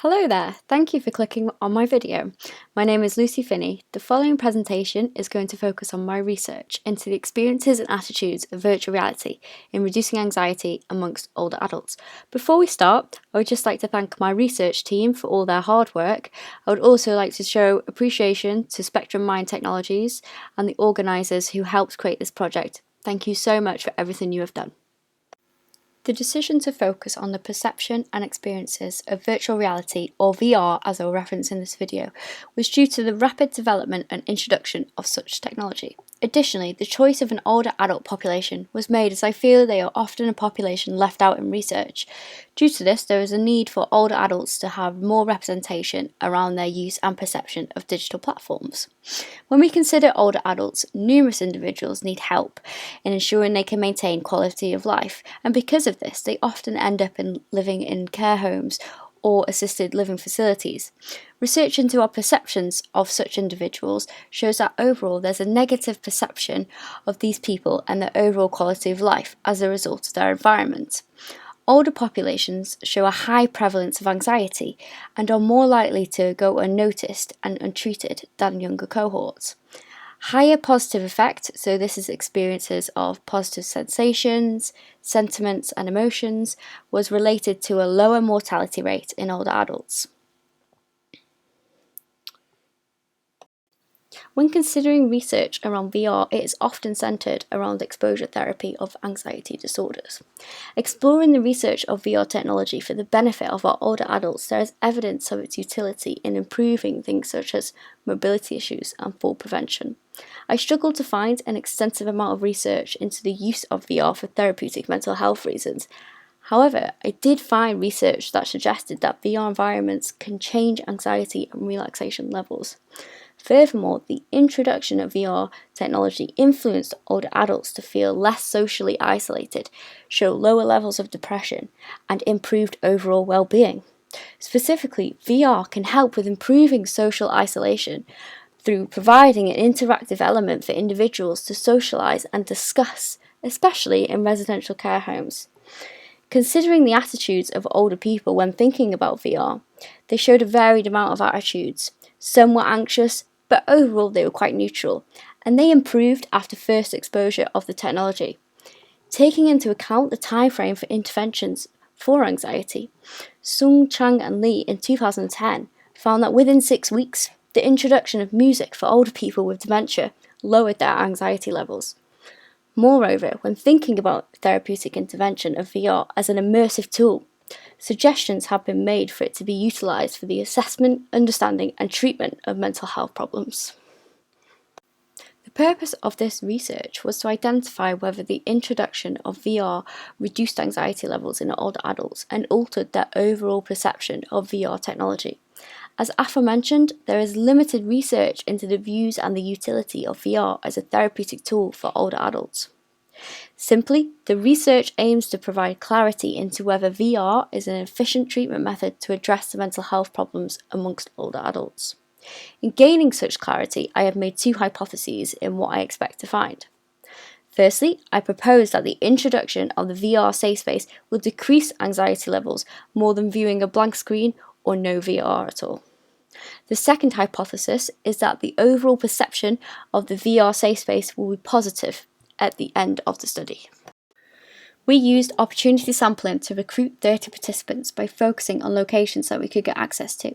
Hello there, thank you for clicking on my video. My name is Lucie Finney. The following presentation is going to focus on my research into the experiences and attitudes of virtual reality in reducing anxiety amongst older adults. Before we start, I would just like to thank my research team for all their hard work. I would also like to show appreciation to Spectrum Mind Technologies and the organisers who helped create this project. Thank you so much for everything you have done. The decision to focus on the perception and experiences of virtual reality, or VR as I will reference in this video, was due to the rapid development and introduction of such technology. Additionally, the choice of an older adult population was made as I feel they are often a population left out in research. Due to this, there is a need for older adults to have more representation around their use and perception of digital platforms. When we consider older adults, numerous individuals need help in ensuring they can maintain quality of life, and because of this, they often end up living in care homes or assisted living facilities. Research into our perceptions of such individuals shows that overall there's a negative perception of these people and their overall quality of life as a result of their environment. Older populations show a high prevalence of anxiety and are more likely to go unnoticed and untreated than younger cohorts. Higher positive effect, so this is experiences of positive sensations, sentiments and emotions, was related to a lower mortality rate in older adults. When considering research around VR, it is often centred around exposure therapy of anxiety disorders. Exploring the research of VR technology for the benefit of our older adults, there is evidence of its utility in improving things such as mobility issues and fall prevention. I struggled to find an extensive amount of research into the use of VR for therapeutic mental health reasons. However, I did find research that suggested that VR environments can change anxiety and relaxation levels. Furthermore, the introduction of VR technology influenced older adults to feel less socially isolated, show lower levels of depression, and improved overall well-being. Specifically, VR can help with improving social isolation through providing an interactive element for individuals to socialise and discuss, especially in residential care homes. Considering the attitudes of older people when thinking about VR, they showed a varied amount of attitudes. Some were anxious, but overall they were quite neutral, and they improved after first exposure of the technology. Taking into account the time frame for interventions for anxiety, Sung, Chang and Lee in 2010 found that within 6 weeks, the introduction of music for older people with dementia lowered their anxiety levels. Moreover, when thinking about therapeutic intervention of VR as an immersive tool, suggestions have been made for it to be utilised for the assessment, understanding and treatment of mental health problems. The purpose of this research was to identify whether the introduction of VR reduced anxiety levels in older adults and altered their overall perception of VR technology. As aforementioned, there is limited research into the views and the utility of VR as a therapeutic tool for older adults. Simply, the research aims to provide clarity into whether VR is an efficient treatment method to address the mental health problems amongst older adults. In gaining such clarity, I have made 2 hypotheses in what I expect to find. Firstly, I propose that the introduction of the VR safe space will decrease anxiety levels more than viewing a blank screen or no VR at all. The second hypothesis is that the overall perception of the VR safe space will be positive at the end of the study. We used opportunity sampling to recruit 30 participants by focusing on locations that we could get access to.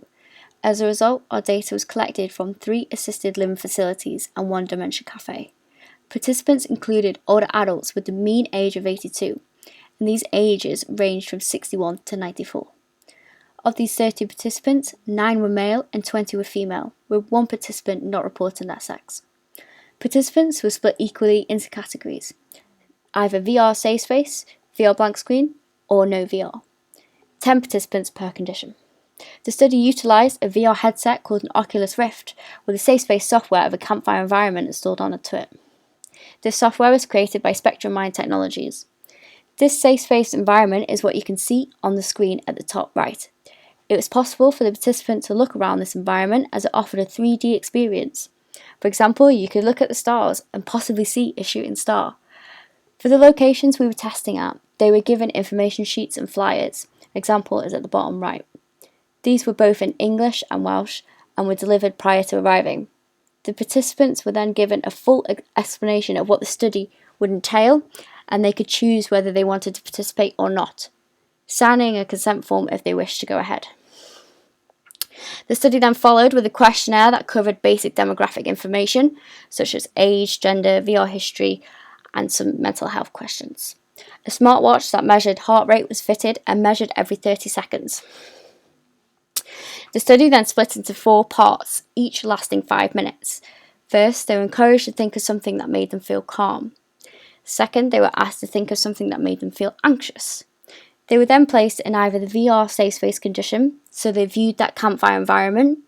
As a result, our data was collected from 3 assisted living facilities and 1 dementia café. Participants included older adults with the mean age of 82, and these ages ranged from 61 to 94. Of these 30 participants, 9 were male and 20 were female, with 1 participant not reporting their sex. Participants were split equally into categories, either VR safe space, VR blank screen, or no VR. 10 participants per condition. The study utilised a VR headset called an Oculus Rift with a safe space software of a campfire environment installed onto it. This software was created by Spectrum Mind Technologies. This safe space environment is what you can see on the screen at the top right. It was possible for the participant to look around this environment as it offered a 3D experience. For example, you could look at the stars and possibly see a shooting star. For the locations we were testing at, they were given information sheets and flyers. Example is at the bottom right. These were both in English and Welsh and were delivered prior to arriving. The participants were then given a full explanation of what the study would entail, and they could choose whether they wanted to participate or not, signing a consent form if they wished to go ahead. The study then followed with a questionnaire that covered basic demographic information, such as age, gender, VR history, and some mental health questions. A smartwatch that measured heart rate was fitted and measured every 30 seconds. The study then split into 4 parts, each lasting 5 minutes. First, they were encouraged to think of something that made them feel calm. Second, they were asked to think of something that made them feel anxious. They were then placed in either the VR safe space condition, so they viewed that campfire environment,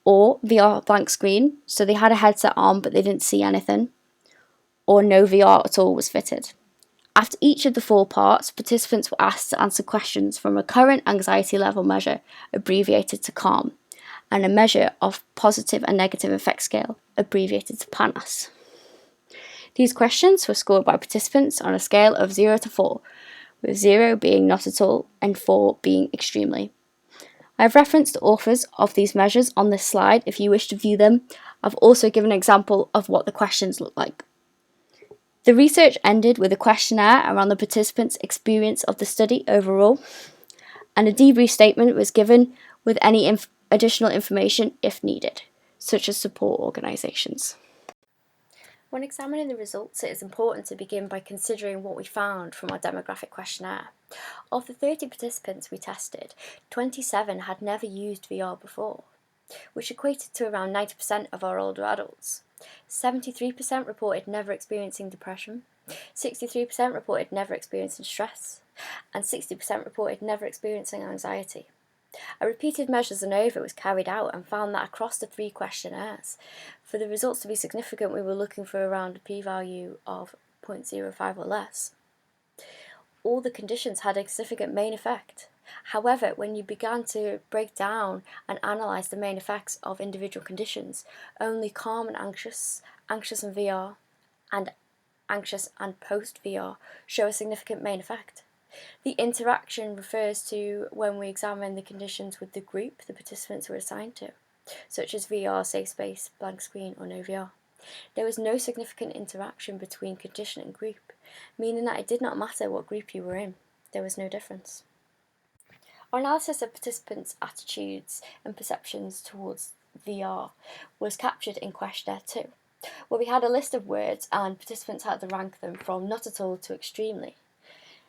or VR blank screen, so they had a headset on but they didn't see anything, or no VR at all was fitted. After each of the 4 parts, participants were asked to answer questions from a current anxiety level measure, abbreviated to CALM, and a measure of positive and negative affect scale, abbreviated to PANAS. These questions were scored by participants on a scale of 0 to 4, with 0 being not at all and 4 being extremely. I have referenced the authors of these measures on this slide if you wish to view them. I've also given an example of what the questions look like. The research ended with a questionnaire around the participants' experience of the study overall, and a debrief statement was given with any additional information if needed, such as support organisations. When examining the results, it is important to begin by considering what we found from our demographic questionnaire. Of the 30 participants we tested, 27 had never used VR before, which equated to around 90% of our older adults. 73% reported never experiencing depression, 63% reported never experiencing stress, and 60% reported never experiencing anxiety. A repeated measures ANOVA was carried out and found that across the 3 questionnaires, for the results to be significant, we were looking for around a p-value of 0.05 or less. All the conditions had a significant main effect. However, when you began to break down and analyse the main effects of individual conditions, only calm and anxious, anxious and VR, and anxious and post-VR show a significant main effect. The interaction refers to when we examine the conditions with the group the participants were assigned to, such as VR, safe space, blank screen, or no VR. There was no significant interaction between condition and group, meaning that it did not matter what group you were in, there was no difference. Our analysis of participants' attitudes and perceptions towards VR was captured in questionnaire 2, where we had a list of words and participants had to rank them from not at all to extremely.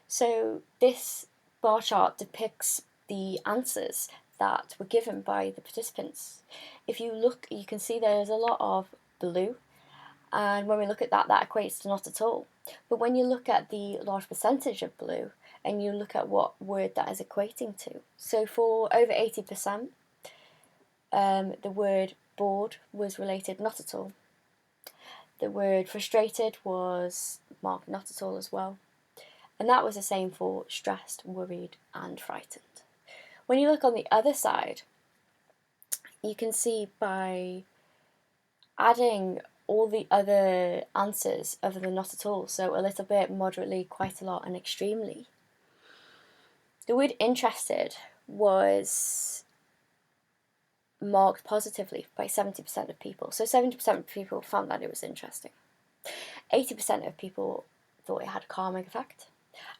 So this bar chart depicts the answers that were given by the participants. If you look, you can see there's a lot of blue, and when we look at that, that equates to not at all. But when you look at the large percentage of blue, and you look at what word that is equating to, so for over 80%, the word bored was related not at all. The word frustrated was marked not at all as well. And that was the same for stressed, worried, and frightened. When you look on the other side, you can see by adding all the other answers other than not at all, so a little bit, moderately, quite a lot, and extremely, the word interested was marked positively by 70% of people. So 70% of people found that it was interesting. 80% of people thought it had a calming effect,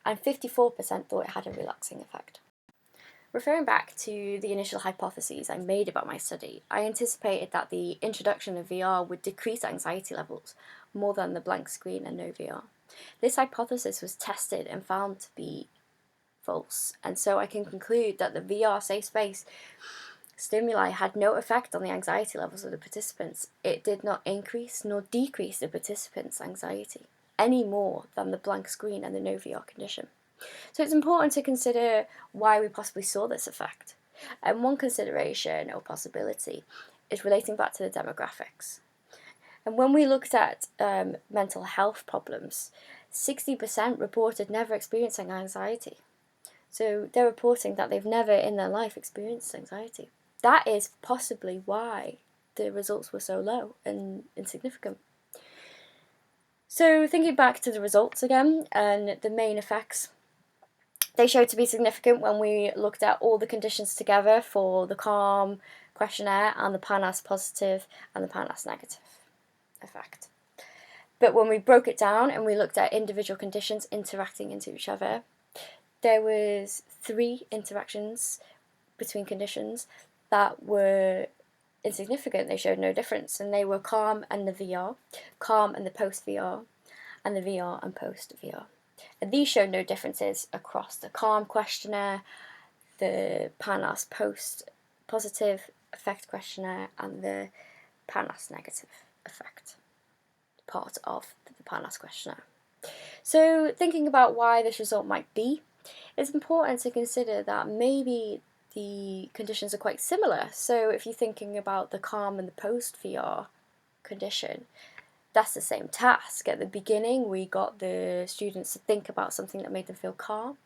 and 54% thought it had a relaxing effect. Referring back to the initial hypotheses I made about my study, I anticipated that the introduction of VR would decrease anxiety levels more than the blank screen and no VR. This hypothesis was tested and found to be false, and so I can conclude that the VR safe space stimuli had no effect on the anxiety levels of the participants. It did not increase nor decrease the participants' anxiety any more than the blank screen and the no VR condition. So it's important to consider why we possibly saw this effect. And one consideration or possibility is relating back to the demographics. And when we looked at mental health problems, 60% reported never experiencing anxiety. So they're reporting that they've never in their life experienced anxiety. That is possibly why the results were so low and insignificant. So thinking back to the results again and the main effects They showed to be significant when we looked at all the conditions together for the calm questionnaire and the PANAS positive and the PANAS negative effect. But when we broke it down and we looked at individual conditions interacting into each other, there was 3 interactions between conditions that were insignificant. They showed no difference, and they were calm and the VR, calm and the post-VR, and the VR and post-VR. And these showed no differences across the calm questionnaire, the PANAS post-positive effect questionnaire, and the PANAS negative effect part of the PANAS questionnaire. So thinking about why this result might be, it's important to consider that maybe the conditions are quite similar. So if you're thinking about the calm and the post-VR condition, that's the same task. At the beginning, we got the students to think about something that made them feel calm.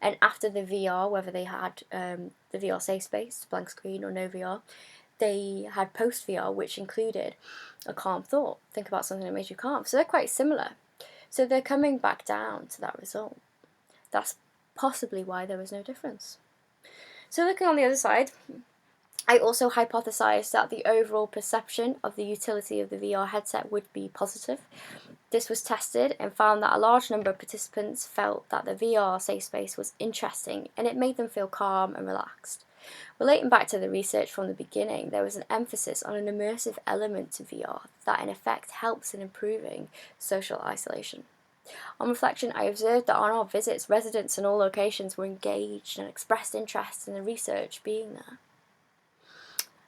And after the VR, whether they had the VR safe space, blank screen or no VR, they had post-VR, which included a calm thought. Think about something that made you calm. So they're quite similar. So they're coming back down to that result. That's possibly why there was no difference. So looking on the other side, I also hypothesized that the overall perception of the utility of the VR headset would be positive. This was tested and found that a large number of participants felt that the VR safe space was interesting and it made them feel calm and relaxed. Relating back to the research from the beginning, there was an emphasis on an immersive element to VR that in effect helps in improving social isolation. On reflection, I observed that on our visits, residents in all locations were engaged and expressed interest in the research being there.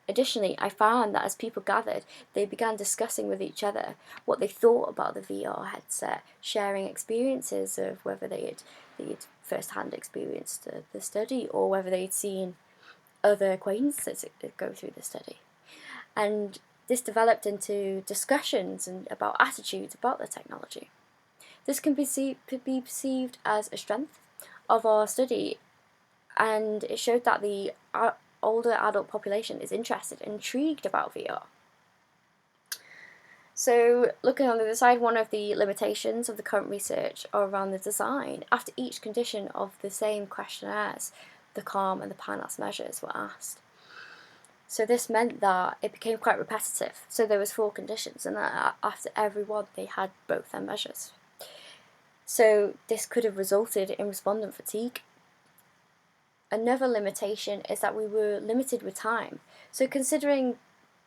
Additionally, I found that as people gathered, they began discussing with each other what they thought about the VR headset, sharing experiences of whether they had first-hand experienced the study or whether they'd seen other acquaintances go through the study. And this developed into discussions and about attitudes about the technology. This can be perceived as a strength of our study, and it showed that the older adult population is interested and intrigued about VR. So looking on the other side, one of the limitations of the current research are around the design. After each condition of the same questionnaires, the calm and the PANAS measures were asked. So this meant that it became quite repetitive. So there was 4 conditions, and after every one they had both their measures. So this could have resulted in respondent fatigue. Another limitation is that we were limited with time. So considering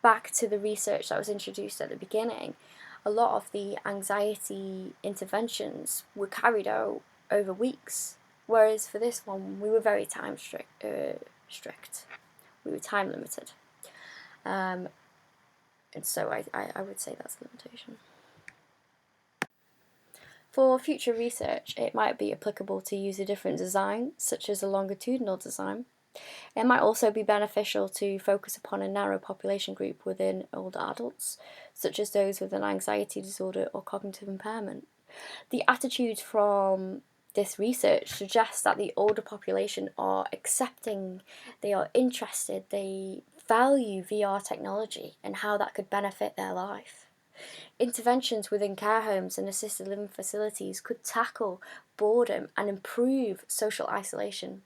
back to the research that was introduced at the beginning, a lot of the anxiety interventions were carried out over weeks, whereas for this one we were very time strict. We were time limited. And so I would say that's a limitation. For future research, it might be applicable to use a different design, such as a longitudinal design. It might also be beneficial to focus upon a narrow population group within older adults, such as those with an anxiety disorder or cognitive impairment. The attitudes from this research suggests that the older population are accepting, they are interested, they value VR technology and how that could benefit their life. Interventions within care homes and assisted living facilities could tackle boredom and improve social isolation.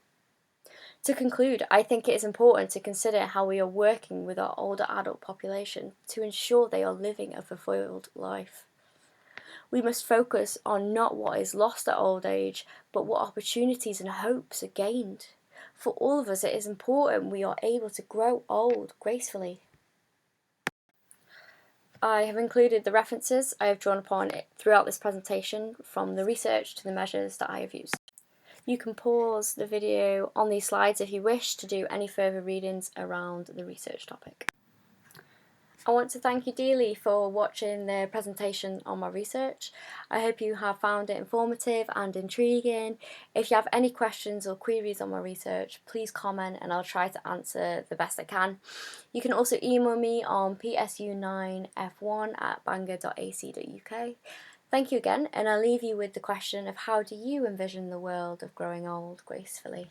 To conclude, I think it is important to consider how we are working with our older adult population to ensure they are living a fulfilled life. We must focus on not what is lost at old age, but what opportunities and hopes are gained. For all of us, it is important we are able to grow old gracefully. I have included the references I have drawn upon throughout this presentation, from the research to the measures that I have used. You can pause the video on these slides if you wish to do any further readings around the research topic. I want to thank you dearly for watching the presentation on my research. I hope you have found it informative and intriguing. If you have any questions or queries on my research, please comment and I'll try to answer the best I can. You can also email me on psu9f1@bangor.ac.uk. Thank you again, and I'll leave you with the question of how do you envision the world of growing old gracefully?